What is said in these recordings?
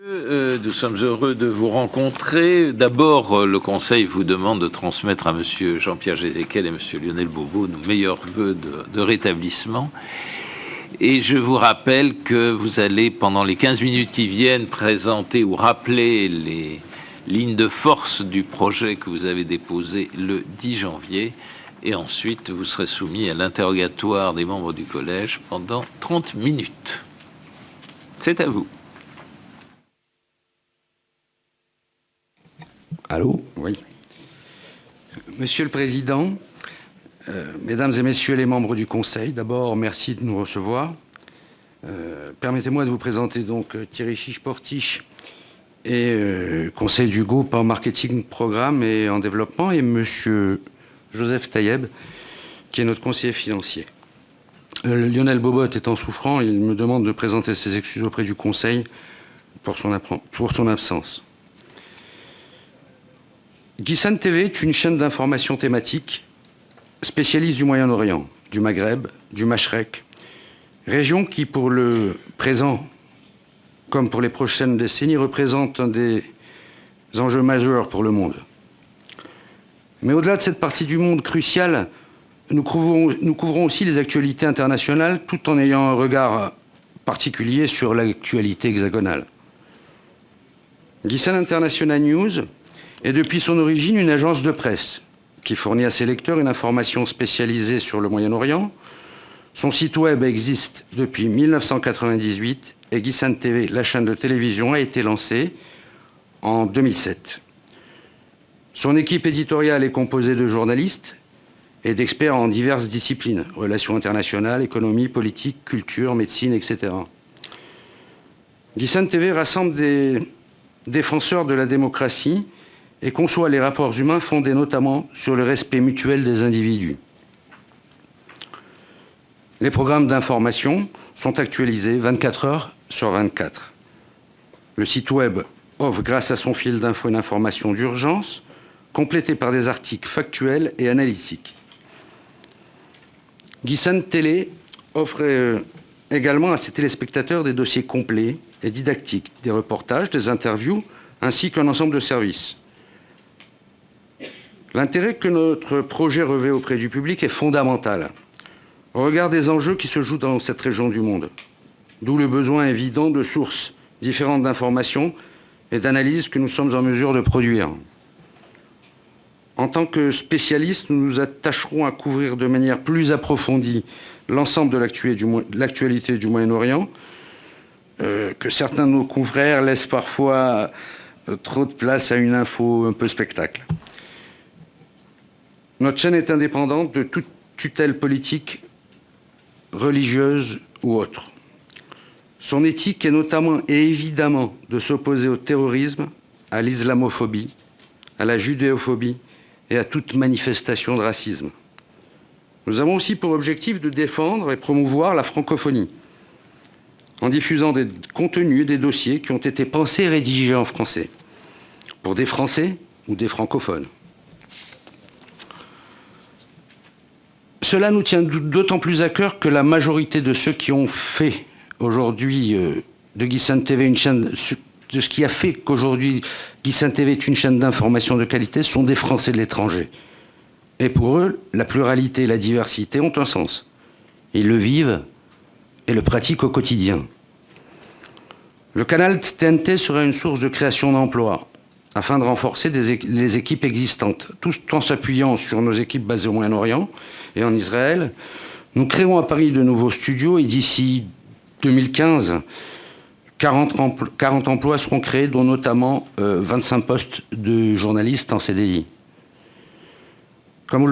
Nous sommes heureux de vous rencontrer. D'abord, le Conseil vous demande de transmettre à Monsieur Jean-Pierre Gézéquel et Monsieur Lionel Bourbeau nos meilleurs vœux de rétablissement. Et je vous rappelle que vous allez, pendant les 15 minutes qui viennent, présenter ou rappeler les lignes de force du projet que vous avez déposé le 10 janvier. Et ensuite, vous serez soumis à l'interrogatoire des membres du collège pendant 30 minutes. C'est à vous. Allô? Oui. Monsieur le Président, Mesdames et Messieurs les membres du Conseil, d'abord, merci de nous recevoir. Permettez-moi de vous présenter donc Thierry Chiche-Portiche, conseil du groupe en marketing, programme et en développement, et Monsieur Joseph Taïeb, qui est notre conseiller financier. Lionel Bobot étant souffrant, il me demande de présenter ses excuses auprès du Conseil pour son absence. GISAN TV est une chaîne d'information thématique spécialiste du Moyen-Orient, du Maghreb, du Machrek, région qui, pour le présent comme pour les prochaines décennies, représente un des enjeux majeurs pour le monde. Mais au-delà de cette partie du monde cruciale, nous couvrons aussi les actualités internationales tout en ayant un regard particulier sur l'actualité hexagonale. GISAN International News est depuis son origine une agence de presse qui fournit à ses lecteurs une information spécialisée sur le Moyen-Orient. Son site web existe depuis 1998 et GISAN TV, la chaîne de télévision, a été lancée en 2007. Son équipe éditoriale est composée de journalistes et d'experts en diverses disciplines, relations internationales, économie, politique, culture, médecine, etc. GISAN TV rassemble des défenseurs de la démocratie et conçoit les rapports humains fondés notamment sur le respect mutuel des individus. Les programmes d'information sont actualisés 24 heures sur 24. Le site web offre, grâce à son fil d'infos, une information d'urgence, complétée par des articles factuels et analytiques. GISAN Télé offre également à ses téléspectateurs des dossiers complets et didactiques, des reportages, des interviews, ainsi qu'un ensemble de services. L'intérêt que notre projet revêt auprès du public est fondamental, au regard des enjeux qui se jouent dans cette région du monde, d'où le besoin évident de sources différentes d'informations et d'analyses que nous sommes en mesure de produire. En tant que spécialistes, nous nous attacherons à couvrir de manière plus approfondie l'ensemble de l'actualité du Moyen-Orient, que certains de nos confrères laissent parfois trop de place à une info un peu spectacle. Notre chaîne est indépendante de toute tutelle politique, religieuse ou autre. Son éthique est notamment et évidemment de s'opposer au terrorisme, à l'islamophobie, à la judéophobie et à toute manifestation de racisme. Nous avons aussi pour objectif de défendre et promouvoir la francophonie, en diffusant des contenus et des dossiers qui ont été pensés et rédigés en français, pour des Français ou des francophones. Cela nous tient d'autant plus à cœur que la majorité de ceux qui ont fait aujourd'hui de GISAN TV une chaîne, de ce qui a fait qu'aujourd'hui GISAN TV est une chaîne d'information de qualité, sont des Français de l'étranger. Et pour eux, la pluralité et la diversité ont un sens. Ils le vivent et le pratiquent au quotidien. Le canal TNT sera une source de création d'emplois afin de renforcer les équipes existantes, tout en s'appuyant sur nos équipes basées au Moyen-Orient et en Israël. Nous créons à Paris de nouveaux studios et d'ici 2015, 40 emplois seront créés, dont notamment 25 postes de journalistes en CDI. Comme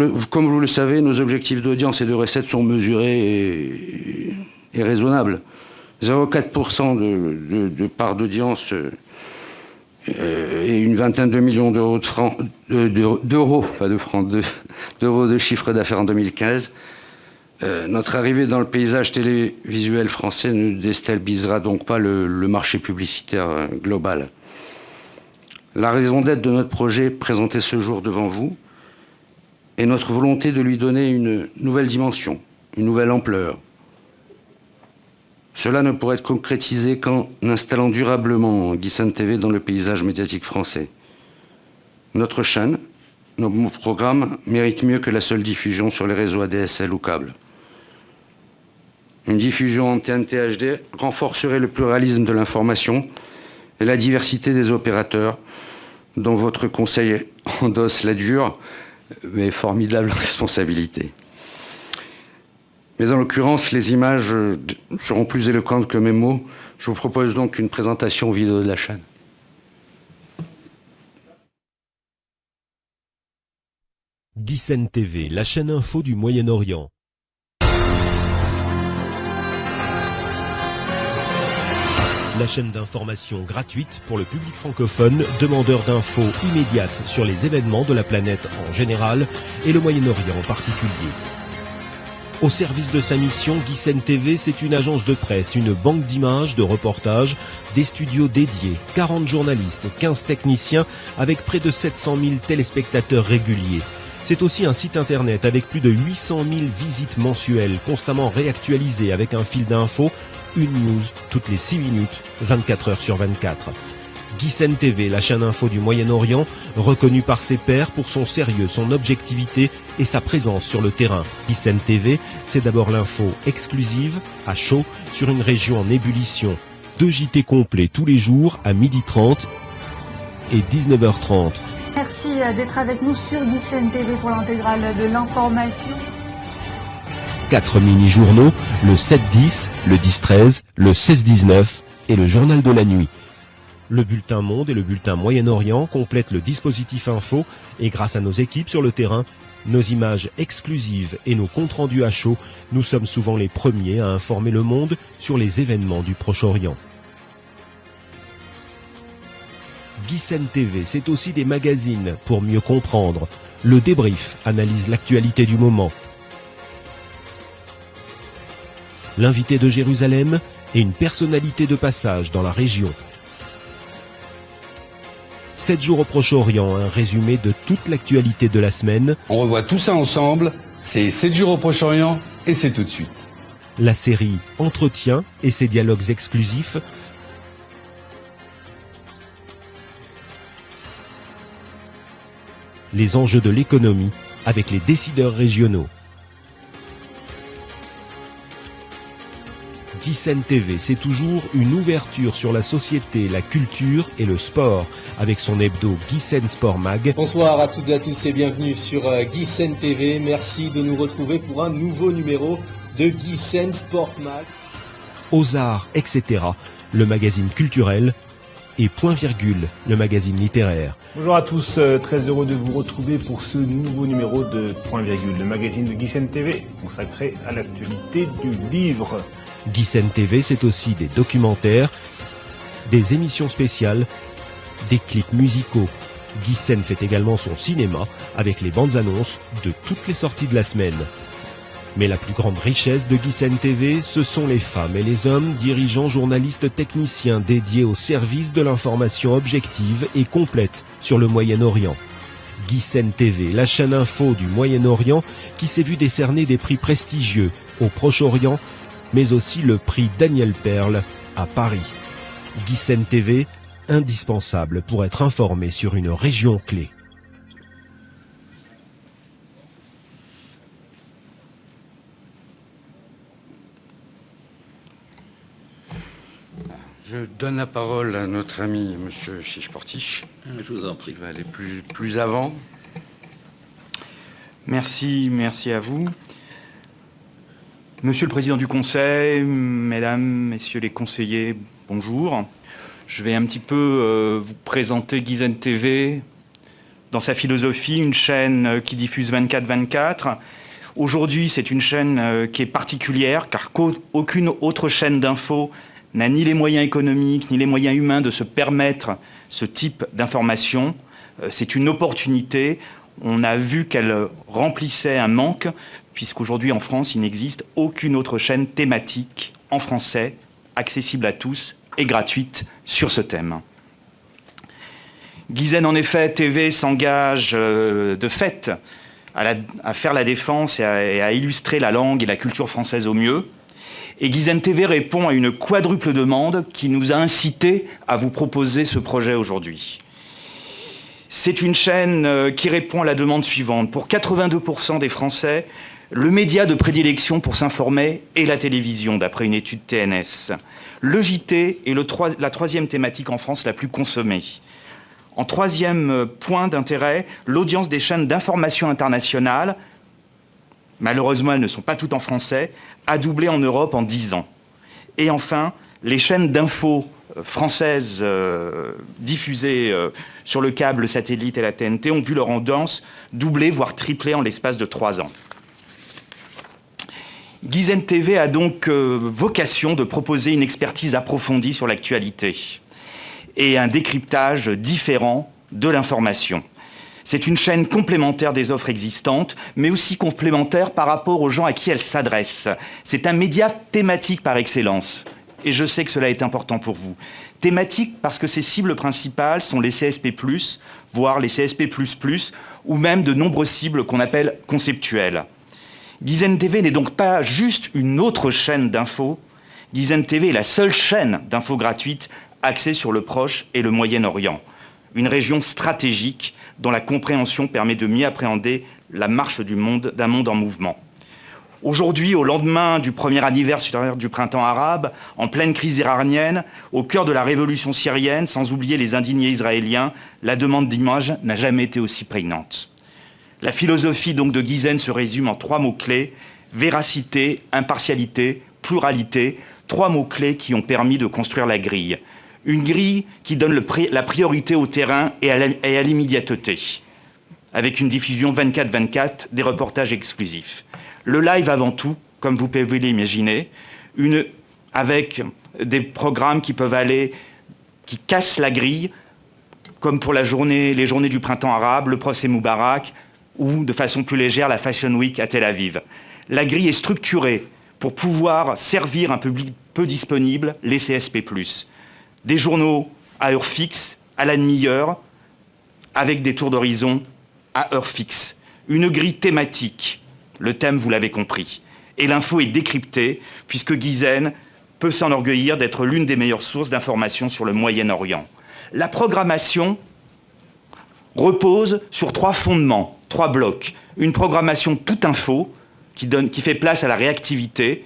vous le savez, nos objectifs d'audience et de recettes sont mesurés et raisonnables. 0,4% de part d'audience et une vingtaine de millions d'euros de chiffre d'affaires en 2015. Notre arrivée dans le paysage télévisuel français ne déstabilisera donc pas le marché publicitaire global. La raison d'être de notre projet présenté ce jour devant vous est notre volonté de lui donner une nouvelle dimension, une nouvelle ampleur. Cela ne pourrait être concrétisé qu'en installant durablement GuySen TV dans le paysage médiatique français. Notre chaîne, nos programmes méritent mieux que la seule diffusion sur les réseaux ADSL ou câbles. Une diffusion en TNT HD renforcerait le pluralisme de l'information et la diversité des opérateurs, dont votre conseil endosse la dure mais formidable responsabilité. Mais en l'occurrence, les images seront plus éloquentes que mes mots. Je vous propose donc une présentation vidéo de la chaîne. GuySen TV, la chaîne info du Moyen-Orient. La chaîne d'information gratuite pour le public francophone, demandeur d'infos immédiates sur les événements de la planète en général et le Moyen-Orient en particulier. Au service de sa mission, GuySen TV, c'est une agence de presse, une banque d'images, de reportages, des studios dédiés, 40 journalistes, 15 techniciens, avec près de 700 000 téléspectateurs réguliers. C'est aussi un site internet avec plus de 800 000 visites mensuelles, constamment réactualisées avec un fil d'infos, une news toutes les 6 minutes, 24 heures sur 24. GuySen TV, la chaîne info du Moyen-Orient, reconnue par ses pairs pour son sérieux, son objectivité et sa présence sur le terrain. GuySen TV, c'est d'abord l'info exclusive, à chaud, sur une région en ébullition. 2 JT complets tous les jours à 12h30 et 19h30. Merci d'être avec nous sur GuySen TV pour l'intégrale de l'information. 4 mini-journaux, le 7-10, le 10-13, le 16-19 et le journal de la nuit. Le bulletin Monde et le bulletin Moyen-Orient complètent le dispositif info et grâce à nos équipes sur le terrain, nos images exclusives et nos comptes rendus à chaud, nous sommes souvent les premiers à informer le monde sur les événements du Proche-Orient. GuySen TV, c'est aussi des magazines pour mieux comprendre. Le débrief analyse l'actualité du moment. L'invité de Jérusalem et une personnalité de passage dans la région. 7 jours au Proche-Orient, un résumé de toute l'actualité de la semaine. On revoit tout ça ensemble, c'est 7 jours au Proche-Orient et c'est tout de suite. La série Entretien et ses dialogues exclusifs. Les enjeux de l'économie avec les décideurs régionaux. GuySen TV, c'est toujours une ouverture sur la société, la culture et le sport, avec son hebdo GuySen Sport Mag. Bonsoir à toutes et à tous et bienvenue sur GuySen TV. Merci de nous retrouver pour un nouveau numéro de GuySen Sport Mag. Aux arts, etc., le magazine culturel, et Point Virgule, le magazine littéraire. Bonjour à tous, très heureux de vous retrouver pour ce nouveau numéro de Point Virgule, le magazine de GuySen TV, consacré à l'actualité du livre. GuySen TV, c'est aussi des documentaires, des émissions spéciales, des clips musicaux. GuySen fait également son cinéma avec les bandes annonces de toutes les sorties de la semaine. Mais la plus grande richesse de GuySen TV, ce sont les femmes et les hommes, dirigeants, journalistes, techniciens dédiés au service de l'information objective et complète sur le Moyen-Orient. GuySen TV, la chaîne info du Moyen-Orient qui s'est vu décerner des prix prestigieux au Proche-Orient, mais aussi le prix Daniel Perle à Paris. GuySen TV, indispensable pour être informé sur une région clé. Je donne la parole à notre ami Monsieur Chiche-Portiche. Je vous en prie. Qui va aller plus avant. Merci à vous. Monsieur le Président du Conseil, Mesdames, Messieurs les conseillers, bonjour. Je vais un petit peu vous présenter GuySen TV dans sa philosophie, une chaîne qui diffuse 24/24. Aujourd'hui, c'est une chaîne qui est particulière car aucune autre chaîne d'info n'a ni les moyens économiques ni les moyens humains de se permettre ce type d'information. C'est une opportunité. On a vu qu'elle remplissait un manque, puisqu'aujourd'hui en France, il n'existe aucune autre chaîne thématique en français, accessible à tous et gratuite sur ce thème. GuySen, en effet, TV s'engage de fait à faire la défense et à illustrer la langue et la culture française au mieux. Et Guizen TV répond à une quadruple demande qui nous a incités à vous proposer ce projet aujourd'hui. C'est une chaîne qui répond à la demande suivante. Pour 82% des Français, le média de prédilection pour s'informer est la télévision, d'après une étude TNS. Le JT est la troisième thématique en France la plus consommée. En troisième point d'intérêt, l'audience des chaînes d'information internationale, malheureusement elles ne sont pas toutes en français, a doublé en Europe en 10 ans. Et enfin, les chaînes d'infos françaises diffusées sur le câble, le satellite et la TNT ont vu leur audience doubler, voire tripler en l'espace de 3 ans. Guizen TV a donc vocation de proposer une expertise approfondie sur l'actualité et un décryptage différent de l'information. C'est une chaîne complémentaire des offres existantes, mais aussi complémentaire par rapport aux gens à qui elle s'adresse. C'est un média thématique par excellence. Et je sais que cela est important pour vous. Thématique parce que ses cibles principales sont les CSP+, voire les CSP++, ou même de nombreuses cibles qu'on appelle conceptuelles. Guizen TV n'est donc pas juste une autre chaîne d'infos. Guizen TV est la seule chaîne d'infos gratuite axée sur le Proche et le Moyen-Orient, une région stratégique dont la compréhension permet de mieux appréhender la marche d'un monde en mouvement. Aujourd'hui, au lendemain du premier anniversaire du printemps arabe, en pleine crise iranienne, au cœur de la révolution syrienne, sans oublier les indignés israéliens, la demande d'image n'a jamais été aussi prégnante. La philosophie donc de Guizen se résume en 3 mots-clés: véracité, impartialité, pluralité, 3 mots-clés qui ont permis de construire la grille. Une grille qui donne la priorité au terrain et à l'immédiateté, avec une diffusion 24/24 des reportages exclusifs. Le live avant tout, comme vous pouvez l'imaginer, avec des programmes qui cassent la grille, comme pour les journées du printemps arabe, le procès Moubarak, ou de façon plus légère, la Fashion Week à Tel Aviv. La grille est structurée pour pouvoir servir un public peu disponible, les CSP+. Des journaux à heure fixe, à la demi-heure, avec des tours d'horizon à heure fixe. Une grille thématique. Le thème, vous l'avez compris. Et l'info est décryptée, puisque Guizen peut s'enorgueillir d'être l'une des meilleures sources d'informations sur le Moyen-Orient. La programmation repose sur 3 fondements, 3 blocs. Une programmation toute info, qui fait place à la réactivité.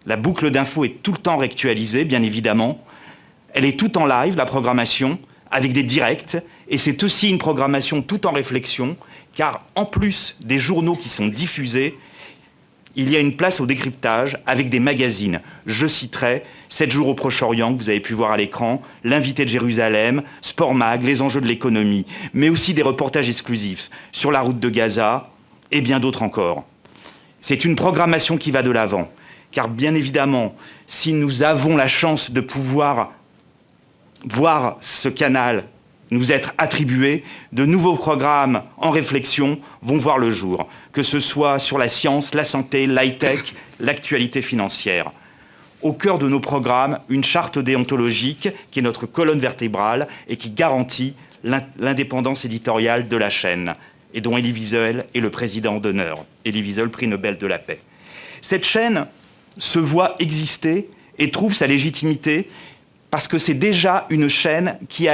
La boucle d'info est tout le temps réactualisée, bien évidemment. Elle est toute en live, la programmation, avec des directs. Et c'est aussi une programmation toute en réflexion, car en plus des journaux qui sont diffusés, il y a une place au décryptage avec des magazines. Je citerai 7 jours au Proche-Orient, que vous avez pu voir à l'écran, L'invité de Jérusalem, Sport Mag, Les enjeux de l'économie, mais aussi des reportages exclusifs sur la route de Gaza et bien d'autres encore. C'est une programmation qui va de l'avant, car bien évidemment, si nous avons la chance de pouvoir voir ce canal nous être attribué, de nouveaux programmes en réflexion vont voir le jour, que ce soit sur la science, la santé, l'high-tech, l'actualité financière. Au cœur de nos programmes, une charte déontologique qui est notre colonne vertébrale et qui garantit l'indépendance éditoriale de la chaîne, et dont Elie Wiesel est le président d'honneur. Elie Wiesel, prix Nobel de la paix. Cette chaîne se voit exister et trouve sa légitimité parce que c'est déjà une chaîne qui,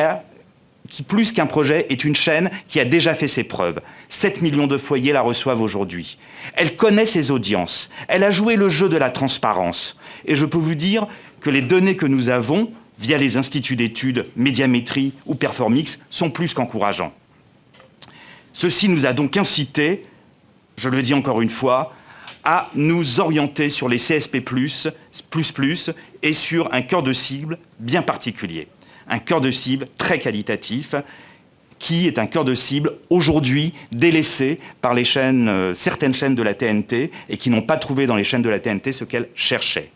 plus qu'un projet, est une chaîne qui a déjà fait ses preuves. 7 millions de foyers la reçoivent aujourd'hui. Elle connaît ses audiences. Elle a joué le jeu de la transparence. Et je peux vous dire que les données que nous avons, via les instituts d'études Médiamétrie ou Performix, sont plus qu'encourageants. Ceci nous a donc incité, je le dis encore une fois, à nous orienter sur les CSP+, et sur un cœur de cible bien particulier. Un cœur de cible très qualitatif, qui est un cœur de cible aujourd'hui délaissé par les certaines chaînes de la TNT et qui n'ont pas trouvé dans les chaînes de la TNT ce qu'elles cherchaient.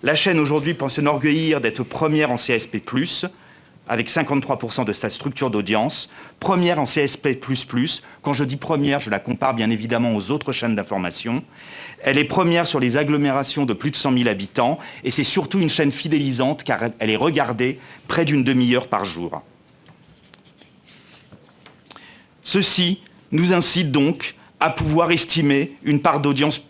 La chaîne aujourd'hui peut s'enorgueillir d'être première en CSP+, avec 53% de sa structure d'audience, première en CSP++. Quand je dis première, je la compare bien évidemment aux autres chaînes d'information. Elle est première sur les agglomérations de plus de 100 000 habitants et c'est surtout une chaîne fidélisante car elle est regardée près d'une demi-heure par jour. Ceci nous incite donc à pouvoir estimer une part d'audience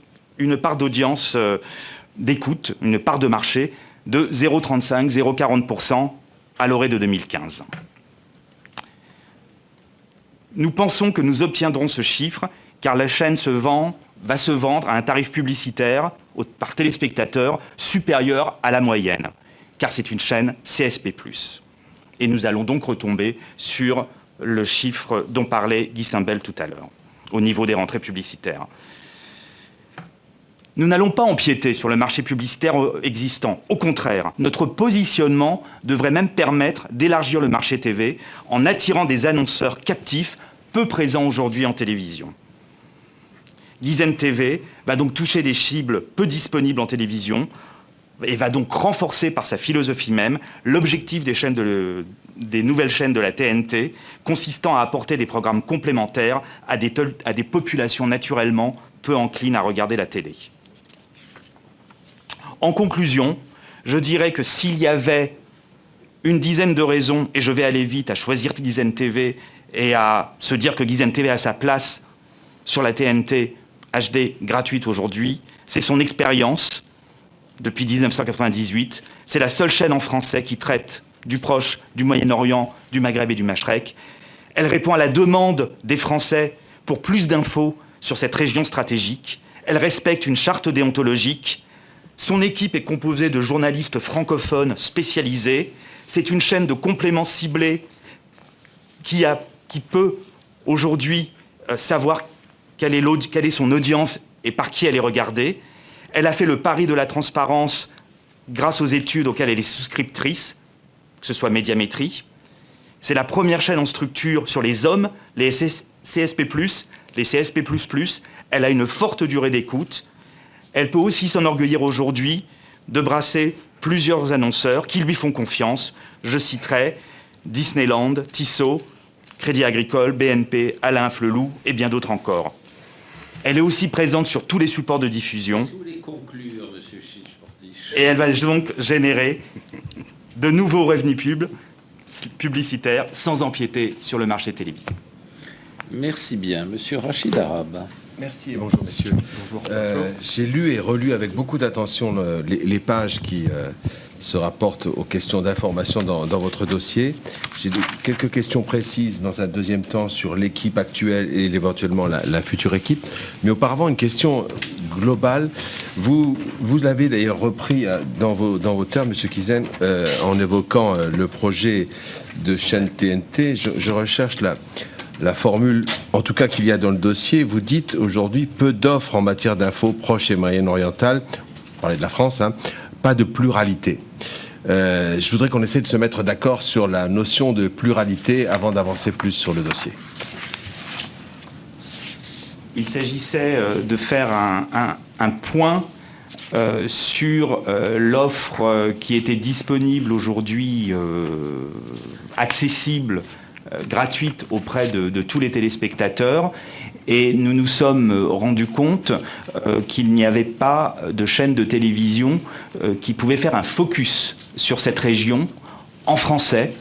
d'écoute, une part de marché de 0,35-0,40% à l'orée de 2015. Nous pensons que nous obtiendrons ce chiffre car la chaîne va se vendre à un tarif publicitaire par téléspectateur supérieur à la moyenne, car c'est une chaîne CSP+. Et nous allons donc retomber sur le chiffre dont parlait Guy Simbel tout à l'heure, au niveau des rentrées publicitaires. Nous n'allons pas empiéter sur le marché publicitaire existant. Au contraire, notre positionnement devrait même permettre d'élargir le marché TV en attirant des annonceurs captifs peu présents aujourd'hui en télévision. Guizen TV va donc toucher des cibles peu disponibles en télévision et va donc renforcer par sa philosophie même l'objectif des nouvelles chaînes de la TNT, consistant à apporter des programmes complémentaires à des populations naturellement peu enclines à regarder la télé. En conclusion, je dirais que s'il y avait une dizaine de raisons, et je vais aller vite, à choisir Guizen TV et à se dire que Guizen TV a sa place sur la TNT HD gratuite aujourd'hui, c'est son expérience depuis 1998. C'est la seule chaîne en français qui traite du Proche, du Moyen-Orient, du Maghreb et du Mashrek. Elle répond à la demande des Français pour plus d'infos sur cette région stratégique. Elle respecte une charte déontologique. Son équipe est composée de journalistes francophones spécialisés. C'est une chaîne de compléments ciblés qui peut aujourd'hui savoir quelle est son audience et par qui elle est regardée. Elle a fait le pari de la transparence grâce aux études auxquelles elle est souscriptrice, que ce soit Médiamétrie. C'est la première chaîne en structure sur les hommes, les CSP+, les CSP++. Elle a une forte durée d'écoute. Elle peut aussi s'enorgueillir aujourd'hui de brasser plusieurs annonceurs qui lui font confiance. Je citerai Disneyland, Tissot, Crédit Agricole, BNP, Alain Flelou et bien d'autres encore. Elle est aussi présente sur tous les supports de diffusion. Si vous voulez conclure, monsieur Chiche-Portiche. Et elle va donc générer de nouveaux revenus publicitaires sans empiéter sur le marché télévisé. Merci bien. Monsieur Rachid Arabe. Merci et bonjour messieurs. Bonjour. J'ai lu et relu avec beaucoup d'attention les pages qui se rapportent aux questions d'information dans votre dossier. J'ai quelques questions précises dans un deuxième temps sur l'équipe actuelle et éventuellement la future équipe. Mais auparavant, une question globale. Vous l'avez d'ailleurs repris dans vos termes, monsieur Guizen, en évoquant le projet de chaîne TNT. Je recherche la formule, en tout cas qu'il y a dans le dossier. Vous dites aujourd'hui peu d'offres en matière d'infos proches et moyen-orientales. Vous parlez de la France, hein, pas de pluralité. Je voudrais qu'on essaie de se mettre d'accord sur la notion de pluralité avant d'avancer plus sur le dossier. Il s'agissait de faire un point sur l'offre qui était disponible aujourd'hui, accessible, gratuite auprès de tous les téléspectateurs, et nous nous sommes rendus compte qu'il n'y avait pas de chaîne de télévision qui pouvait faire un focus sur cette région en français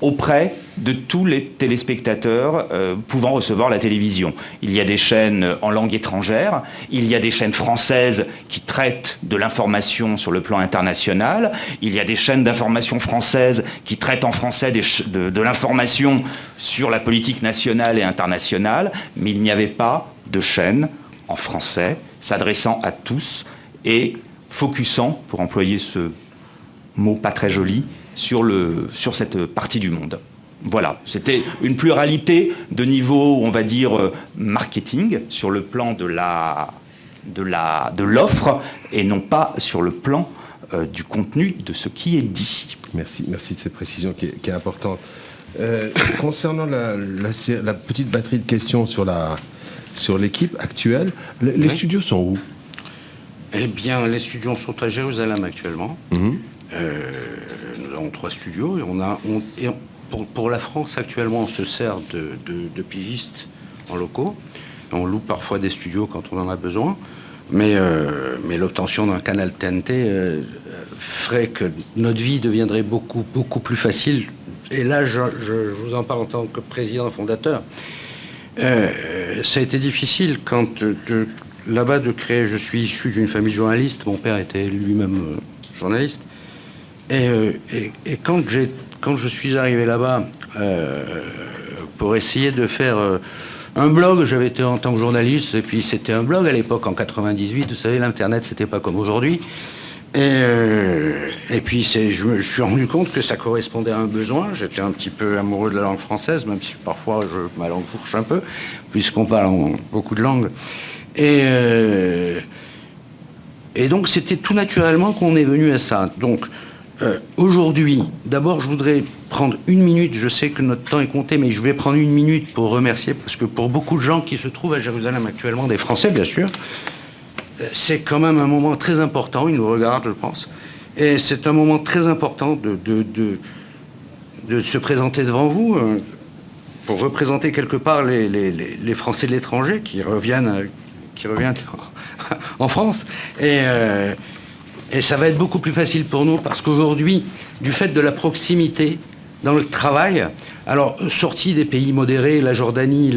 auprès de tous les téléspectateurs pouvant recevoir la télévision. Il y a des chaînes en langue étrangère, il y a des chaînes françaises qui traitent de l'information sur le plan international, il y a des chaînes d'information françaises qui traitent en français de l'information sur la politique nationale et internationale, mais il n'y avait pas de chaîne en français s'adressant à tous et focusant, pour employer ce mot pas très joli, sur cette partie du monde. Voilà, c'était une pluralité de niveau, on va dire, marketing, sur le plan de l'offre, et non pas sur le plan du contenu de ce qui est dit. Merci de cette précision qui est importante. Concernant la petite batterie de questions sur l'équipe actuelle, les studios sont où? Eh bien, les studios sont à Jérusalem actuellement. Nous avons 3 studios et pour la France, actuellement, on se sert de pigistes en locaux. On loue parfois des studios quand on en a besoin, mais l'obtention d'un canal TNT ferait que notre vie deviendrait beaucoup, beaucoup plus facile. Et là, je vous en parle en tant que président fondateur. Ça a été difficile quand là-bas de créer. Je suis issu d'une famille journaliste. Mon père était lui-même journaliste. Et quand je suis arrivé là-bas pour essayer de faire un blog, j'avais été en tant que journaliste, et puis c'était un blog à l'époque, en 98, vous savez, l'Internet, c'était pas comme aujourd'hui. Et puis je me suis rendu compte que ça correspondait à un besoin. J'étais un petit peu amoureux de la langue française, même si parfois ma langue fourche un peu, puisqu'on parle beaucoup de langues. Et donc c'était tout naturellement qu'on est venu à ça. Donc aujourd'hui, d'abord je voudrais prendre une minute, je sais que notre temps est compté, mais je vais prendre une minute pour remercier, parce que pour beaucoup de gens qui se trouvent à Jérusalem actuellement, des Français bien sûr, c'est quand même un moment très important, ils nous regardent je pense, et c'est un moment très important de se présenter devant vous, pour représenter quelque part les Français de l'étranger qui reviennent en France, et ça va être beaucoup plus facile pour nous, parce qu'aujourd'hui, du fait de la proximité dans le travail, alors sorti des pays modérés, la Jordanie,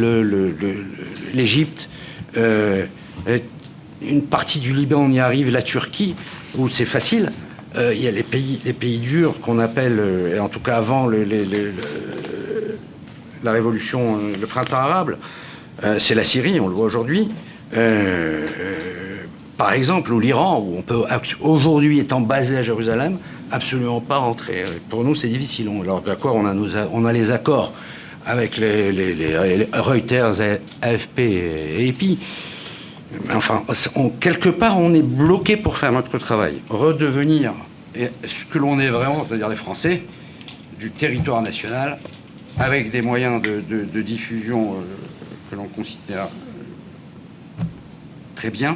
l'Égypte, une partie du Liban, on y arrive, la Turquie, où c'est facile. Il y a les pays durs qu'on appelle, et en tout cas avant la révolution, le printemps arabe, c'est la Syrie, on le voit aujourd'hui. Par exemple, ou l'Iran, où on peut aujourd'hui, étant basé à Jérusalem, absolument pas rentrer. Pour nous, c'est difficile. Alors d'accord, on a les accords avec les Reuters, AFP et EPI. Enfin, quelque part, on est bloqué pour faire notre travail. Redevenir ce que l'on est vraiment, c'est-à-dire les Français, du territoire national, avec des moyens de diffusion que l'on considère très bien.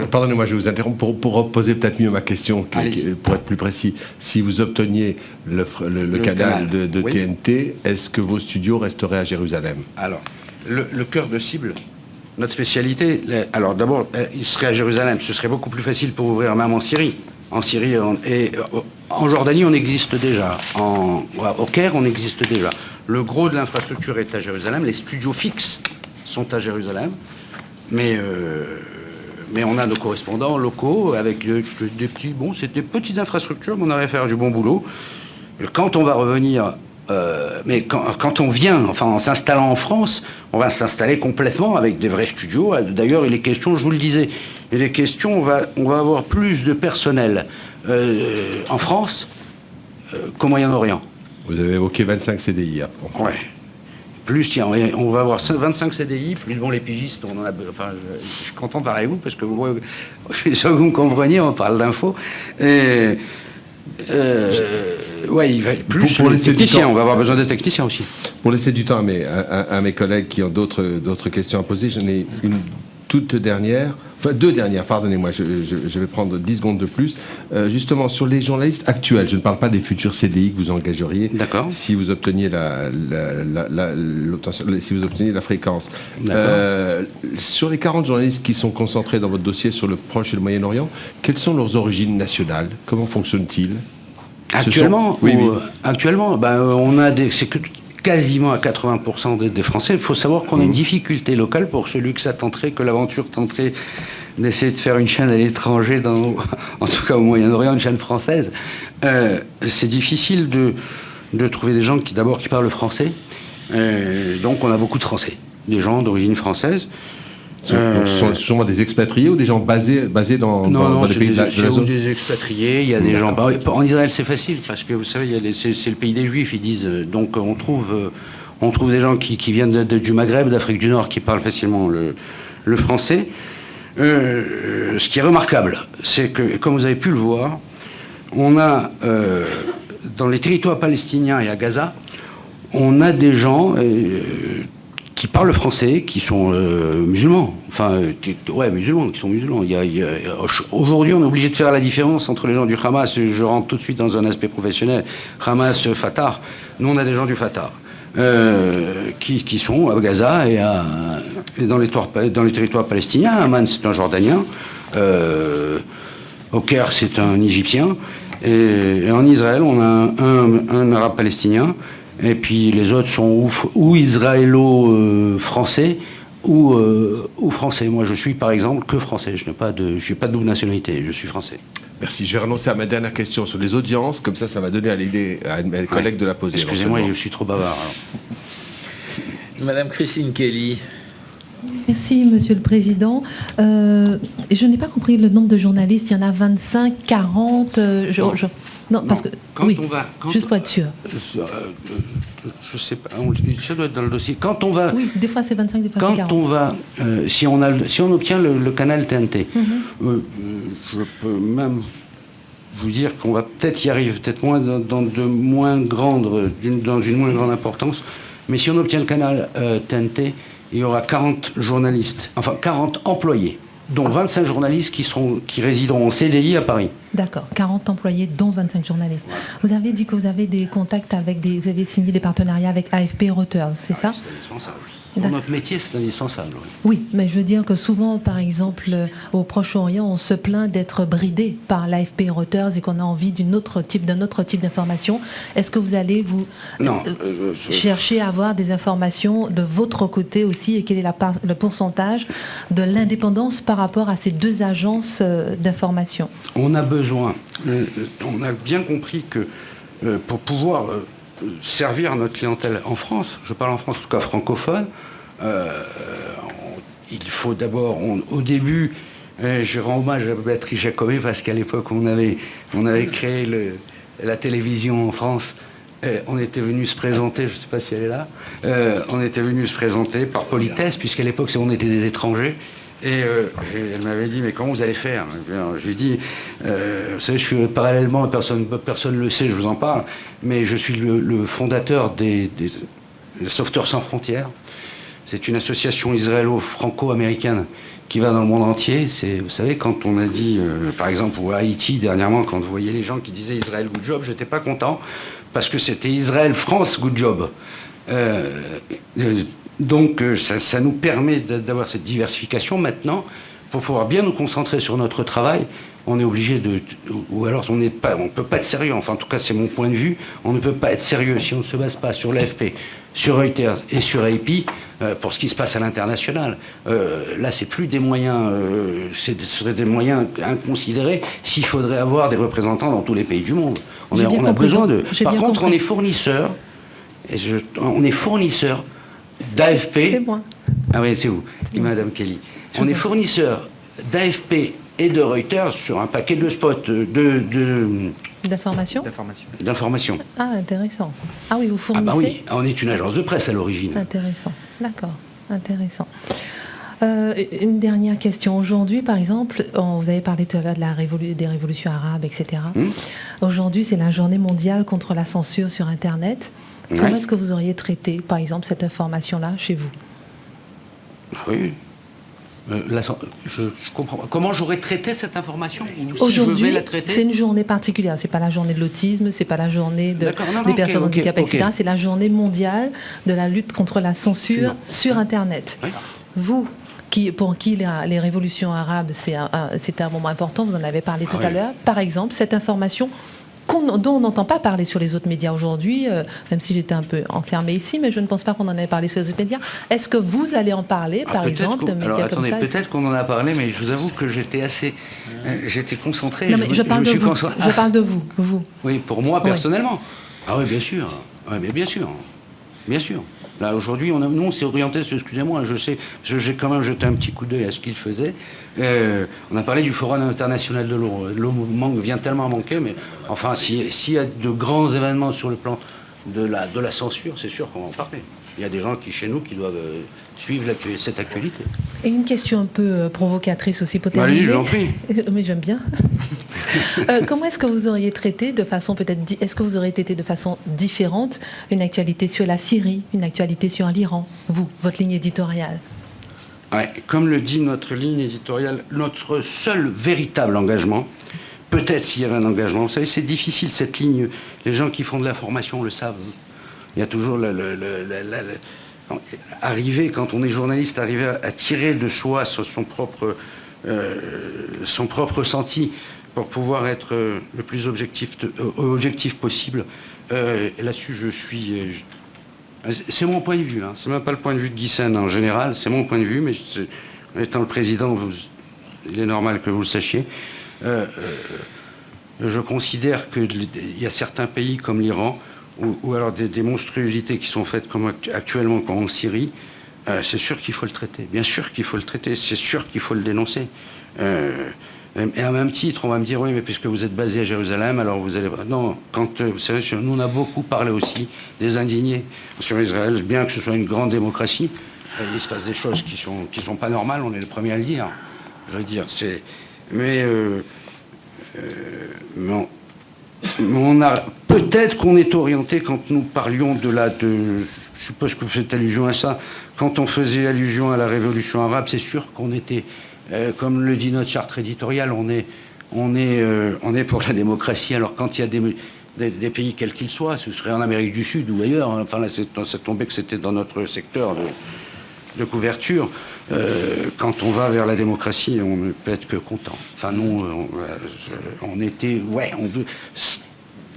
Pardonnez-moi, je vais vous interrompre pour poser peut-être mieux ma question, pour être plus précis. Si vous obteniez le canal de TNT, est-ce que vos studios resteraient à Jérusalem? Alors, le cœur de cible, notre spécialité, alors d'abord, il serait à Jérusalem. Ce serait beaucoup plus facile pour ouvrir même en Syrie. En Syrie et en Jordanie, on existe déjà. Au Caire, on existe déjà. Le gros de l'infrastructure est à Jérusalem. Les studios fixes sont à Jérusalem. Mais on a nos correspondants locaux avec des petites infrastructures, mais on arrive à faire du bon boulot. Quand on va revenir, mais quand on vient, enfin en s'installant en France, on va s'installer complètement avec des vrais studios. D'ailleurs, il est question, je vous le disais, il est question, on va avoir plus de personnel en France qu'au Moyen-Orient. Vous avez évoqué 25 CDI. Ouais. Plus, on va avoir 25 CDI, plus les pigistes, on en a, enfin, je suis content par vous, parce que vous me compreniez, on parle d'infos. Ouais, il va plus pour les techniciens, on va avoir besoin de techniciens aussi. Pour laisser du temps à mes collègues qui ont d'autres questions à poser, j'en ai une toute dernière, enfin deux dernières, pardonnez-moi, je vais prendre 10 secondes de plus. Justement, sur les journalistes actuels, je ne parle pas des futurs CDI que vous engageriez. D'accord. Si vous obteniez si vous obteniez la fréquence. Sur les 40 journalistes qui sont concentrés dans votre dossier sur le Proche et le Moyen-Orient, quelles sont leurs origines nationales? Comment fonctionnent-ils? Actuellement, actuellement, on a c'est que quasiment à 80% des Français. Il faut savoir qu'on a une difficulté locale pour celui que ça tenterait, que l'aventure tenterait d'essayer de faire une chaîne à l'étranger, en tout cas au Moyen-Orient, une chaîne française. C'est difficile de trouver des gens qui parlent français. Donc on a beaucoup de Français, des gens d'origine française. Ce sont souvent des expatriés ou des gens basés dans les pays de la zone? Des expatriés, il y a des gens... En Israël, c'est facile, parce que vous savez, c'est le pays des Juifs, ils disent. Donc on trouve des gens qui viennent du Maghreb, d'Afrique du Nord, qui parlent facilement le français. Ce qui est remarquable, c'est que, comme vous avez pu le voir, on a, dans les territoires palestiniens et à Gaza, on a des gens... qui parlent français, qui sont musulmans. Enfin, musulmans, qui sont musulmans. Aujourd'hui, on est obligé de faire la différence entre les gens du Hamas, je rentre tout de suite dans un aspect professionnel, Hamas, Fatah. Nous, on a des gens du Fatah, qui sont à Gaza et dans les territoires palestiniens. Amman, c'est un Jordanien. Au Caire, c'est un Égyptien. Et en Israël, on a un Arabe palestinien. Et puis les autres sont ou israélo-français ou français. Moi, je suis par exemple que français. Je n'ai pas de double nationalité. Je suis français. Merci. Je vais renoncer à ma dernière question sur les audiences. Comme ça va donner à l'idée à mes collègues de la poser. Excusez-moi, je suis trop bavard. Alors. Madame Christine Kelly. Merci, Monsieur le Président. Je n'ai pas compris le nombre de journalistes. Il y en a 25, 40. Non, parce que oui, juste pour être sûr. Je sais pas. Ça doit être dans le dossier. Quand on va. Oui, des fois c'est 25, des fois c'est 40. Quand on va, si on obtient le canal TNT, je peux même vous dire qu'on va peut-être y arriver, peut-être moins dans une moins grande importance. Mais si on obtient le canal TNT, il y aura 40 journalistes, enfin 40 employés, dont 25 journalistes qui résideront en CDI à Paris. D'accord, 40 employés, dont 25 journalistes. Vous avez dit que vous avez des contacts vous avez signé des partenariats avec AFP et Reuters, c'est ça? C'est indispensable. Pour notre métier, c'est indispensable. Oui, mais je veux dire que souvent, par exemple, au Proche-Orient, on se plaint d'être bridé par l'AFP et Reuters et qu'on a envie d'un autre type d'information. Est-ce que vous allez chercher à avoir des informations de votre côté aussi, et quel est le pourcentage de l'indépendance par rapport à ces deux agences d'information? On a besoin, on a bien compris que pour pouvoir servir notre clientèle en France, je parle en France en tout cas francophone, il faut d'abord, au début, je rends hommage à Béatrice Jacobet parce qu'à l'époque on avait créé la télévision en France, on était venu se présenter, je ne sais pas si elle est là, on était venu se présenter par politesse puisqu'à l'époque on était des étrangers. Et elle m'avait dit, mais comment vous allez faire? Je lui ai dit, vous savez, je suis parallèlement, personne ne le sait, je vous en parle, mais je suis le fondateur des Sauveteurs sans frontières. C'est une association israélo-franco-américaine qui va dans le monde entier. Vous savez, quand on a dit, par exemple, à Haïti, dernièrement, quand vous voyez les gens qui disaient Israël good job, j'étais pas content, parce que c'était Israël-France good job. Donc ça nous permet d'avoir cette diversification. Maintenant, pour pouvoir bien nous concentrer sur notre travail, on est obligé ou alors on ne peut pas être sérieux, enfin en tout cas c'est mon point de vue, on ne peut pas être sérieux si on ne se base pas sur l'AFP, sur Reuters et sur AP pour ce qui se passe à l'international. Là c'est plus des moyens, ce seraient des moyens inconsidérés s'il faudrait avoir des représentants dans tous les pays du monde. On a besoin de... Par contre, on est fournisseur, d'AFP. C'est moi. Ah oui, c'est vous, Madame Kelly. On est fournisseur d'AFP et de Reuters sur un paquet de spots d'information. Ah, intéressant. Ah oui, vous fournissez. Ah bah oui, on est une agence de presse à l'origine. Intéressant, d'accord, intéressant. Une dernière question. Aujourd'hui, par exemple, vous avez parlé tout à l'heure des révolutions arabes, etc. Aujourd'hui, c'est la journée mondiale contre la censure sur Internet. Comment est-ce que vous auriez traité, par exemple, cette information-là chez vous? Oui. Je comprends. Comment j'aurais traité cette information? Aujourd'hui, c'est une journée particulière. C'est pas la journée de l'autisme, c'est pas la journée des personnes handicapées, etc. C'est la journée mondiale de la lutte contre la censure sur Internet. Oui. Vous, pour qui les révolutions arabes, c'est un moment important, vous en avez parlé tout à l'heure. Par exemple, cette information dont on n'entend pas parler sur les autres médias aujourd'hui, même si j'étais un peu enfermée ici, mais je ne pense pas qu'on en ait parlé sur les autres médias. Est-ce que vous allez en parler, par exemple, de médias comme ça? Peut-être qu'on en a parlé, mais je vous avoue que j'étais j'étais concentré. Non, mais je parle de vous. Oui, pour moi, personnellement. Ah oui, bien sûr. Oui, mais bien sûr. Bien sûr. Là, aujourd'hui, nous, on s'est orienté, excusez-moi, je sais, j'ai quand même jeté un petit coup d'œil à ce qu'il faisait. On a parlé du Forum international de l'eau. L'eau vient tellement à manquer, mais enfin, s'il y a de grands événements sur le plan de la censure, c'est sûr qu'on va en parler. Il y a des gens chez nous qui doivent suivre cette actualité. Et une question un peu provocatrice aussi, peut-être. Allez, j'en prie. Mais j'aime bien. Comment est-ce que vous auriez traité de façon différente une actualité sur la Syrie, une actualité sur l'Iran, votre ligne éditoriale? Ouais, comme le dit notre ligne éditoriale, notre seul véritable engagement, peut-être s'il y avait un engagement, vous savez, c'est difficile cette ligne, les gens qui font de l'information le savent. Il y a toujours quand on est journaliste, arriver à tirer de soi son propre ressenti pour pouvoir être le plus objectif possible. Là-dessus, je suis C'est mon point de vue, hein. C'est même pas le point de vue de Guy Sen en général, c'est mon point de vue, mais étant le président, il est normal que vous le sachiez. Je considère qu'il y a certains pays comme l'Iran, ou alors des monstruosités qui sont faites comme actuellement comme en Syrie, c'est sûr qu'il faut le traiter. Bien sûr qu'il faut le traiter, c'est sûr qu'il faut le dénoncer. Et à même titre, on va me dire, oui, mais puisque vous êtes basé à Jérusalem, alors vous allez... Non, vous savez, nous, on a beaucoup parlé aussi des indignés sur Israël, bien que ce soit une grande démocratie. Il se passe des choses qui sont pas normales, on est le premier à le dire. Je veux dire, c'est... Mais on a... Peut-être qu'on est orienté quand nous parlions je suppose que vous faites allusion à ça, quand on faisait allusion à la révolution arabe, c'est sûr qu'on était... comme le dit notre charte éditoriale, on est pour la démocratie. Alors quand il y a des pays quels qu'ils soient, ce serait en Amérique du Sud ou ailleurs, hein, enfin là ça tombait que c'était dans notre secteur de couverture, quand on va vers la démocratie, on ne peut être que content. Enfin nous, on était... Ouais,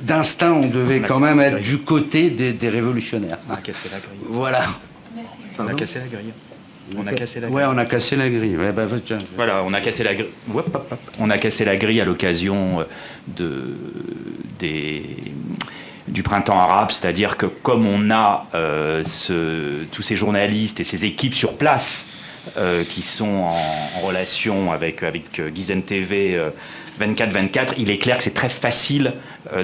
d'instinct, on devait quand même être du côté des révolutionnaires. On a cassé la grille. Voilà. On a cassé la grille. On a cassé la grille. Ouais, on a cassé la grille. Ouais, tiens. Voilà, on a cassé la grille. On a cassé la grille à l'occasion du printemps arabe, c'est-à-dire que comme on a tous ces journalistes et ces équipes sur place qui sont en relation avec Gizen TV 24/24, il est clair que c'est très facile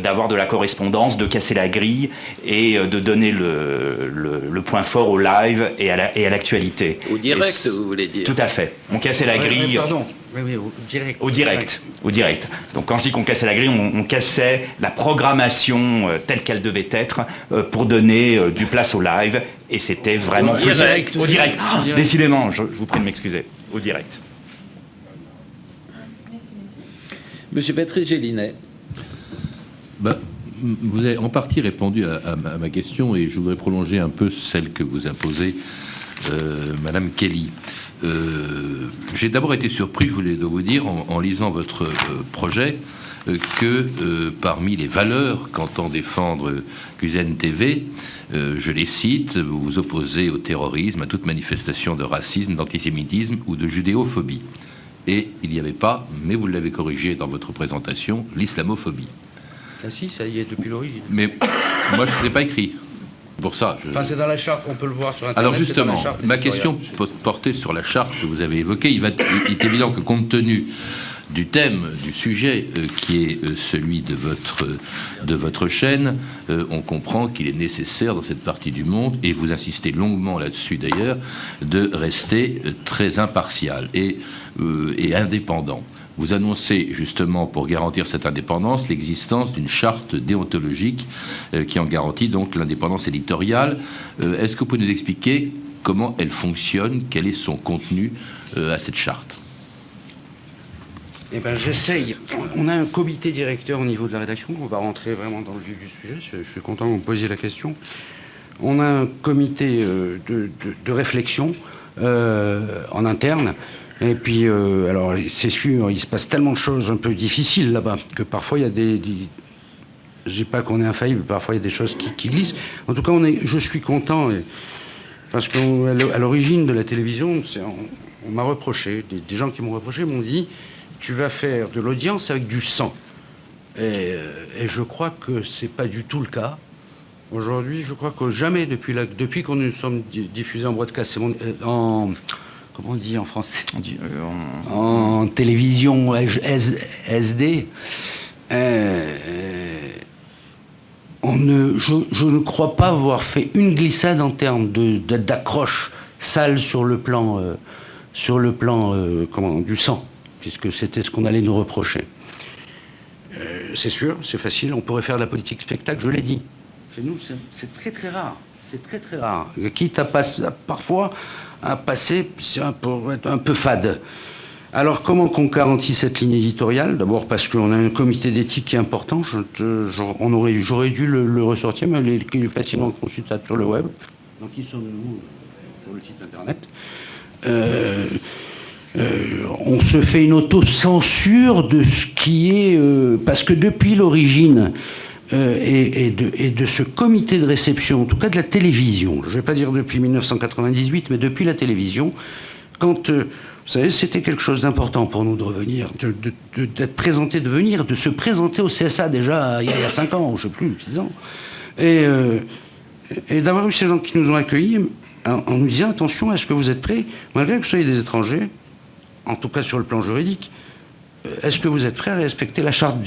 d'avoir de la correspondance, de casser la grille et de donner le point fort au live et à l'actualité. Au direct, vous voulez dire? Tout à fait. On cassait la grille... Pardon. Oui, au direct. Au direct. Donc quand je dis qu'on cassait la grille, on cassait la programmation telle qu'elle devait être pour donner du place au live. Et c'était vraiment... Au direct. Décidément, je vous prie de m'excuser. Au direct. Monsieur Patrice Gélinet. Vous avez en partie répondu à ma question et je voudrais prolonger un peu celle que vous a posée Madame Kelly. J'ai d'abord été surpris, je voulais vous dire, en lisant votre projet, que parmi les valeurs qu'entend défendre Gizen TV, je les cite, vous vous opposez au terrorisme, à toute manifestation de racisme, d'antisémitisme ou de judéophobie. Et il n'y avait pas, mais vous l'avez corrigé dans votre présentation, l'islamophobie. Ah si, ça y est depuis l'origine. Mais moi, je ne l'ai pas écrit. Pour ça, Enfin, c'est dans la charte, on peut le voir sur Internet. Alors justement, ma question portait sur la charte que vous avez évoquée. Il est évident que compte tenu du thème, du sujet qui est celui de votre chaîne, on comprend qu'il est nécessaire dans cette partie du monde, et vous insistez longuement là-dessus d'ailleurs, de rester très impartial et indépendant. Vous annoncez justement, pour garantir cette indépendance, l'existence d'une charte déontologique qui en garantit donc l'indépendance éditoriale. Est-ce que vous pouvez nous expliquer comment elle fonctionne, quel est son contenu à cette charte? Eh bien, j'essaye. On a un comité directeur au niveau de la rédaction. On va rentrer vraiment dans le vif du sujet. Je suis content que vous me posiez la question. On a un comité de réflexion en interne. Et puis, alors, c'est sûr, il se passe tellement de choses un peu difficiles là-bas que parfois il y a je ne dis pas qu'on est infaillible, parfois il y a des choses qui glissent. En tout cas, je suis content parce qu'à l'origine de la télévision, on m'a reproché, des gens qui m'ont reproché m'ont dit « Tu vas faire de l'audience avec du sang ». Et je crois que c'est pas du tout le cas. Aujourd'hui, je crois que jamais, depuis qu'on nous sommes diffusés en broadcast, comment on dit en français? En télévision SD. Je ne crois pas avoir fait une glissade en termes d'accroche sale sur le plan du sang, puisque c'était ce qu'on allait nous reprocher. C'est sûr, c'est facile, on pourrait faire de la politique spectacle, je l'ai dit. Chez nous, c'est très très rare. C'est très très rare. Quitte parfois à passer, c'est un peu fade. Alors comment qu'on garantit cette ligne éditoriale? D'abord parce qu'on a un comité d'éthique qui est important. J'aurais dû le ressortir, mais il est facilement consultable sur le web. Donc qui sommes-nous sur le site internet? On se fait une auto-censure de ce qui est... parce que depuis l'origine, et de ce comité de réception, en tout cas de la télévision, je ne vais pas dire depuis 1998, mais depuis la télévision, quand, vous savez, c'était quelque chose d'important pour nous de revenir, d'être présenté, de se présenter au CSA déjà il y a 5 ans, je ne sais plus, 6 ans, et d'avoir eu ces gens qui nous ont accueillis en nous disant, attention, est-ce que vous êtes prêts, malgré que vous soyez des étrangers, en tout cas sur le plan juridique, est-ce que vous êtes prêts à respecter la charte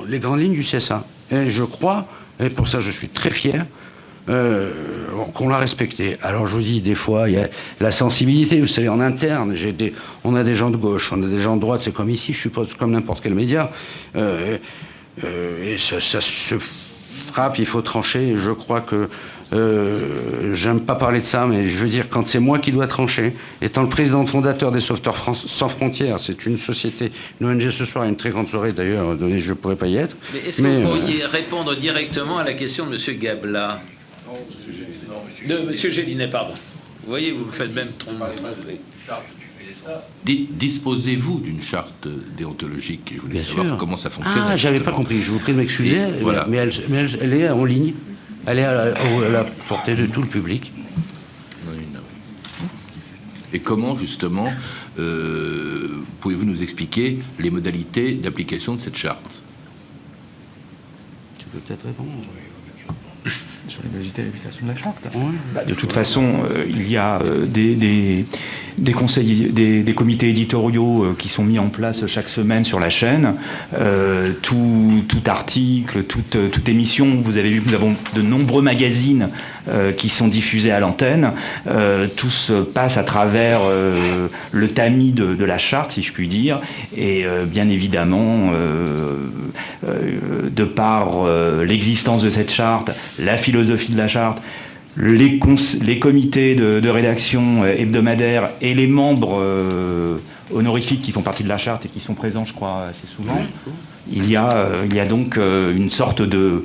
les grandes lignes du CSA? Et je crois, et pour ça je suis très fier, qu'on l'a respecté. Alors je vous dis, des fois, il y a la sensibilité, vous savez, en interne, on a des gens de gauche, on a des gens de droite, c'est comme ici, je suppose, comme n'importe quel média, et ça se frappe, il faut trancher, et je crois que j'aime pas parler de ça, mais je veux dire, quand c'est moi qui dois trancher, étant le président fondateur des Sauveteurs sans frontières, c'est une société, une ONG ce soir, une très grande soirée d'ailleurs, je ne pourrais pas y être. Mais est-ce que vous pourriez répondre directement à la question de M. Gabla? De M. Gélinet, pardon. Vous voyez, vous me faites même tromper. Disposez-vous d'une charte déontologique? Je voulais savoir comment ça fonctionne. Ah, j'avais pas compris, je vous prie de m'excuser, voilà. mais elle est en ligne. Elle est à la portée de tout le public. Et comment, justement, pouvez-vous nous expliquer les modalités d'application de cette charte? Tu peux peut-être répondre. Sur les modalités d'application de la charte. De toute façon, il y a des conseils, des comités éditoriaux qui sont mis en place chaque semaine sur la chaîne. Tout article, toute émission, vous avez vu que nous avons de nombreux magazines qui sont diffusés à l'antenne. Tous passent à travers le tamis de la charte, si je puis dire. Et bien évidemment, de par l'existence de cette charte, la philosophie de la charte, les comités de rédaction hebdomadaires et les membres honorifiques qui font partie de la charte et qui sont présents, je crois, assez souvent, il y a donc une sorte de,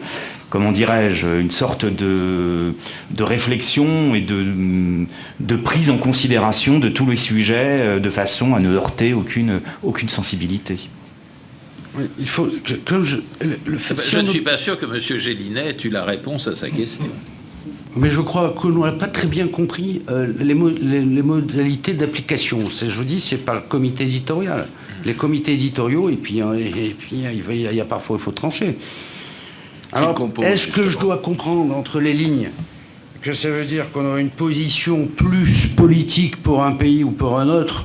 comment dirais-je, une sorte de réflexion et de prise en considération de tous les sujets de façon à ne heurter aucune sensibilité. Oui, il faut que, comme je ne suis pas sûr que M. Gélinet ait eu la réponse à sa question. Mais je crois que l'on n'a pas très bien compris les modalités d'application. Je vous dis, c'est par le comité éditorial. Les comités éditoriaux, et puis il y a parfois, il faut trancher. Alors, est-ce que je dois comprendre entre les lignes que ça veut dire qu'on aura une position plus politique pour un pays ou pour un autre?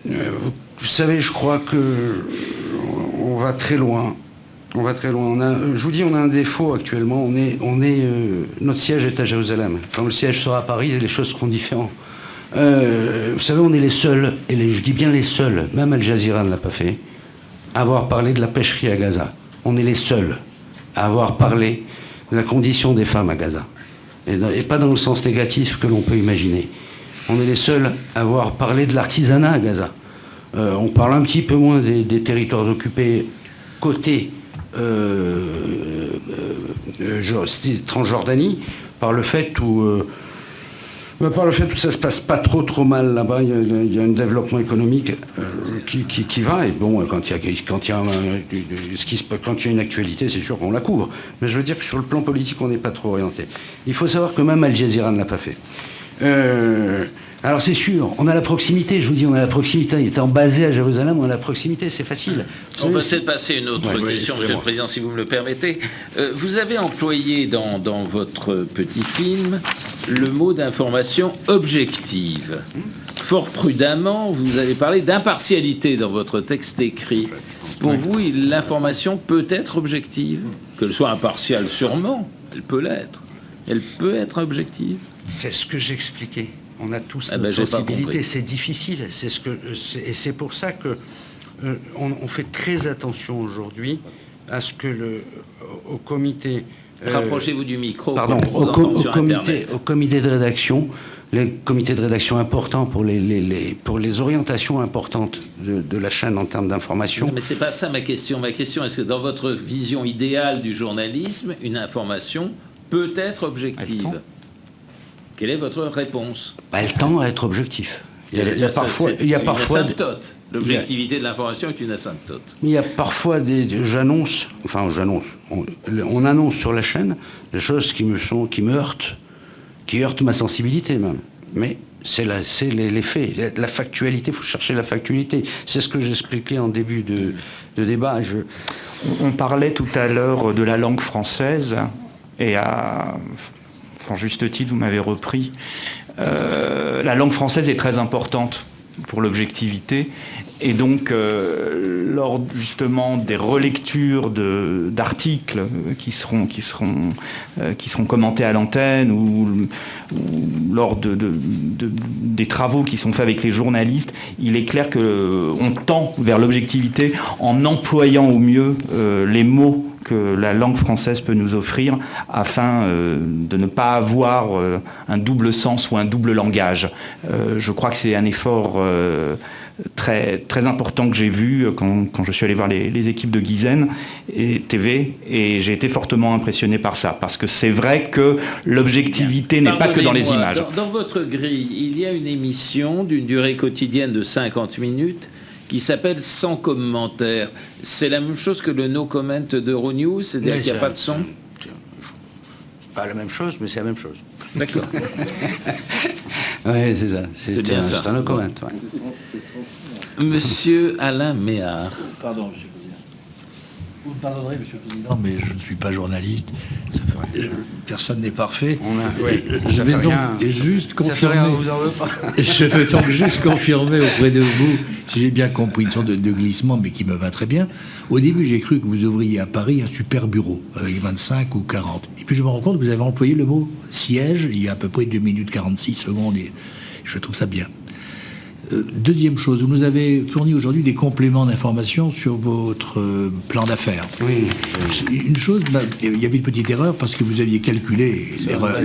Vous savez, je crois qu'on va très loin. On va très loin. Je vous dis, on a un défaut actuellement. Notre siège est à Jérusalem. Quand le siège sera à Paris, les choses seront différentes. Vous savez, on est les seuls, et je dis bien les seuls, même Al Jazeera ne l'a pas fait, à avoir parlé de la pêcherie à Gaza. On est les seuls à avoir parlé de la condition des femmes à Gaza. Et pas dans le sens négatif que l'on peut imaginer. On est les seuls à avoir parlé de l'artisanat à Gaza. On parle un petit peu moins des territoires occupés côté Transjordanie, par le fait où ça se passe pas trop mal là-bas. Il y a un développement économique qui va, et bon, quand il y a une actualité, c'est sûr qu'on la couvre. Mais je veux dire que sur le plan politique, on n'est pas trop orienté. Il faut savoir que même Al Jazeera ne l'a pas fait. Alors c'est sûr, on a la proximité, je vous dis, on a la proximité. Étant basé à Jérusalem, on a la proximité, c'est facile. On va peut-être passer à une autre question, Monsieur le Président, si vous me le permettez. Vous avez employé dans votre petit film le mot d'information objective. Fort prudemment, vous avez parlé d'impartialité dans votre texte écrit. Pour vous, l'information peut être objective? Qu'elle soit impartiale, sûrement, elle peut l'être. Elle peut être objective? C'est ce que j'expliquais. On a tous notre sensibilité, c'est difficile. Et c'est pour ça que on fait très attention aujourd'hui à ce que au comité. Rapprochez-vous du micro. Pardon, au comité de rédaction, les comités de rédaction importants pour les orientations importantes de la chaîne en termes d'information. Mais c'est pas ça ma question. Ma question, est-ce que dans votre vision idéale du journalisme, une information peut être objective? Quelle est votre réponse? Elle tend à être objectif. Il y a parfois une asymptote. L'objectivité de l'information est une asymptote. Il y a parfois on annonce sur la chaîne des choses qui me heurtent, qui heurtent ma sensibilité même. Mais c'est les faits, la factualité, il faut chercher la factualité. C'est ce que j'expliquais en début de débat. On parlait tout à l'heure de la langue française, et en juste titre, vous m'avez repris. La langue française est très importante pour l'objectivité, et donc lors justement des relectures d'articles qui seront commentés à l'antenne ou lors des travaux qui sont faits avec les journalistes, il est clair qu'on tend vers l'objectivité en employant au mieux les mots que la langue française peut nous offrir afin de ne pas avoir un double sens ou un double langage. Je crois que c'est un effort très, très important que j'ai vu quand je suis allé voir les équipes de Guizen et TV, et j'ai été fortement impressionné par ça, parce que c'est vrai que l'objectivité n'est pas que dans les images. Dans votre grille, il y a une émission d'une durée quotidienne de 50 minutes qui s'appelle Sans commentaire. C'est la même chose que le no comment d'Euronews, c'est-à-dire qu'il n'y a pas de son? C'est pas la même chose, mais c'est la même chose. D'accord. Oui, c'est ça. C'est un no comment. Ouais. Monsieur Alain Méhard. Pardon, monsieur le Président. Vous me pardonnerez, monsieur le Président, mais je ne suis pas journaliste. Personne n'est parfait. Je vais donc juste confirmer. Je veux donc juste confirmer auprès de vous, si j'ai bien compris, une sorte de glissement, mais qui me va très bien. Au début, j'ai cru que vous ouvriez à Paris un super bureau avec 25 ou 40. Et puis je me rends compte que vous avez employé le mot siège il y a à peu près 2 minutes 46 secondes. Et je trouve ça bien. Deuxième chose, vous nous avez fourni aujourd'hui des compléments d'information sur votre plan d'affaires. Oui. Une chose, il y avait une petite erreur parce que vous aviez calculé,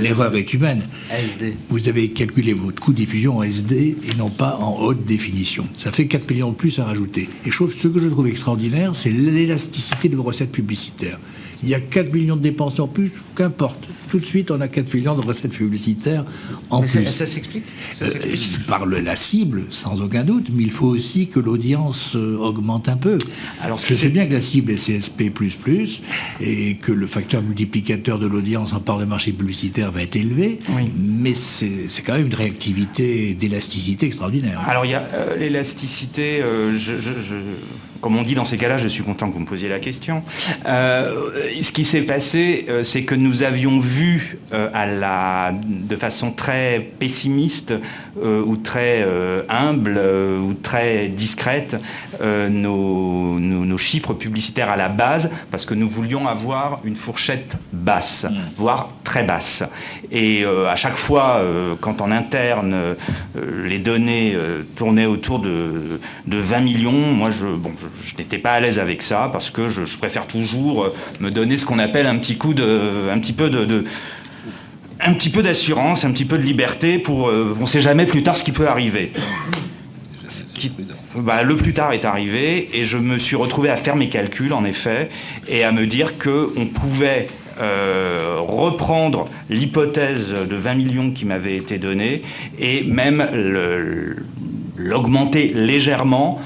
l'erreur est humaine. SD. Vous avez calculé votre coût de diffusion en SD et non pas en haute définition. Ça fait 4 millions de plus à rajouter. Et ce que je trouve extraordinaire, c'est l'élasticité de vos recettes publicitaires. Il y a 4 millions de dépenses en plus, qu'importe. Tout de suite, on a 4 millions de recettes publicitaires en plus. Ça s'explique par la cible, sans aucun doute, mais il faut aussi que l'audience augmente un peu. Alors, je sais bien que la cible est CSP++, et que le facteur multiplicateur de l'audience en part de marché publicitaire va être élevé, oui. Mais c'est quand même une réactivité d'élasticité extraordinaire. Alors, il y a l'élasticité, comme on dit dans ces cas-là, je suis content que vous me posiez la question. Ce qui s'est passé, c'est que nous avions vu de façon très pessimiste ou très humble ou très discrète nos chiffres publicitaires à la base, parce que nous voulions avoir une fourchette basse, voire très basse. Et à chaque fois, quand en interne, les données tournaient autour de 20 millions, moi je n'étais pas à l'aise avec ça, parce que je préfère toujours me donner ce qu'on appelle un petit peu d'assurance, un petit peu de liberté pour on ne sait jamais plus tard ce qui peut arriver. Le plus tard est arrivé et je me suis retrouvé à faire mes calculs en effet et à me dire qu'on pouvait reprendre l'hypothèse de 20 millions qui m'avait été donnée et même l'augmenter légèrement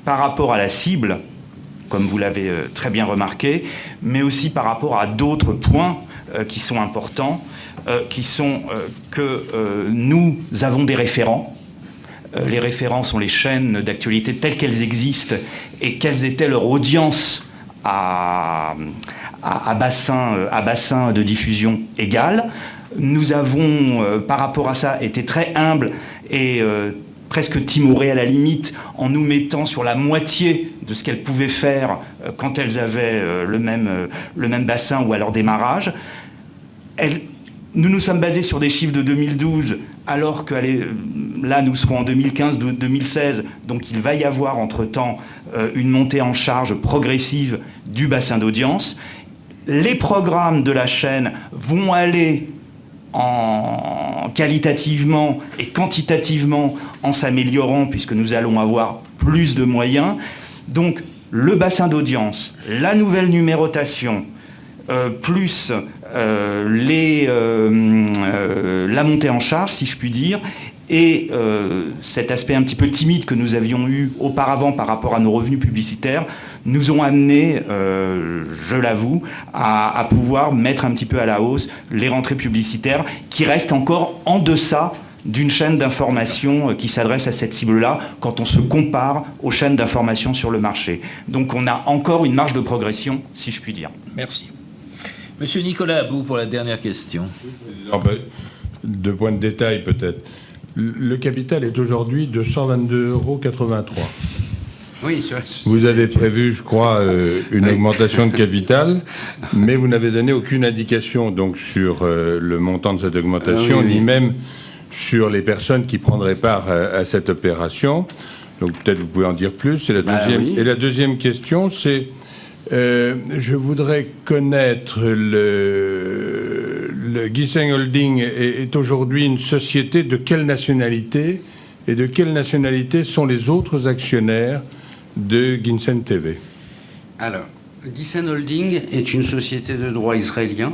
par rapport à la cible, comme vous l'avez très bien remarqué, mais aussi par rapport à d'autres points qui sont importants, qui sont que nous avons des référents. Les référents sont les chaînes d'actualité telles qu'elles existent et quelles étaient leur audience à bassin de diffusion égal. Nous avons, par rapport à ça, été très humbles et presque timorées à la limite, en nous mettant sur la moitié de ce qu'elles pouvaient faire quand elles avaient le même bassin ou à leur démarrage. Nous nous sommes basés sur des chiffres de 2012, alors que là, nous serons en 2015-2016, donc il va y avoir entre-temps une montée en charge progressive du bassin d'audience. Les programmes de la chaîne vont aller qualitativement et quantitativement en s'améliorant, puisque nous allons avoir plus de moyens. Donc, le bassin d'audience, la nouvelle numérotation, plus la montée en charge, si je puis dire, et cet aspect un petit peu timide que nous avions eu auparavant par rapport à nos revenus publicitaires nous ont amené, je l'avoue, à pouvoir mettre un petit peu à la hausse les rentrées publicitaires qui restent encore en deçà d'une chaîne d'information qui s'adresse à cette cible-là quand on se compare aux chaînes d'information sur le marché. Donc on a encore une marge de progression, si je puis dire. Merci. Monsieur Nicolas About pour la dernière question. Deux points de détail peut-être. Le capital est aujourd'hui de 122,83 €. Oui, c'est vrai. Vous avez prévu, je crois, une augmentation de capital, mais vous n'avez donné aucune indication donc sur le montant de cette augmentation, ni même sur les personnes qui prendraient part à cette opération. Donc peut-être vous pouvez en dire plus. Et la deuxième question, c'est je voudrais connaître le Guissen Holding est aujourd'hui une société de quelle nationalité et de quelle nationalité sont les autres actionnaires de Guissen TV? Alors, Guissen Holding est une société de droit israélien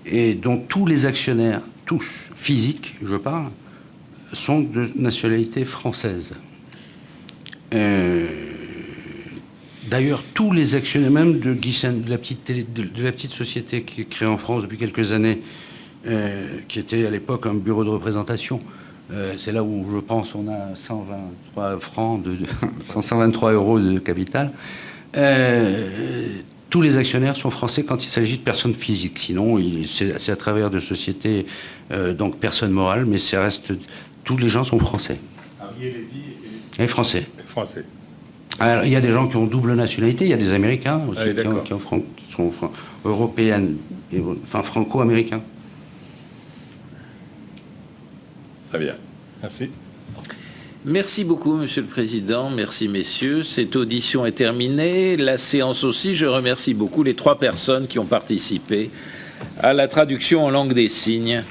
et dont tous les actionnaires, tous physiques, je parle, sont de nationalité française. D'ailleurs, tous les actionnaires, même de Guissen, de la petite société qui est créée en France depuis quelques années, qui était à l'époque un bureau de représentation, c'est là où je pense on a 123 € de capital. Tous les actionnaires sont français quand il s'agit de personnes physiques. Sinon, c'est à travers de sociétés, donc personnes morales, mais ça reste. Tous les gens sont français. Ariel Lévy est français. Français. Alors, il y a des gens qui ont double nationalité, il y a des Américains aussi qui sont européennes, enfin franco-américains. Très bien. Merci. Merci beaucoup, Monsieur le Président. Merci, messieurs. Cette audition est terminée. La séance aussi. Je remercie beaucoup les 3 personnes qui ont participé à la traduction en langue des signes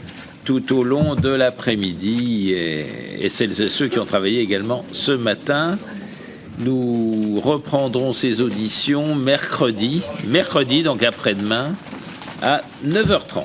tout au long de l'après-midi et celles et ceux qui ont travaillé également ce matin. Nous reprendrons ces auditions mercredi, donc après-demain, à 9h30.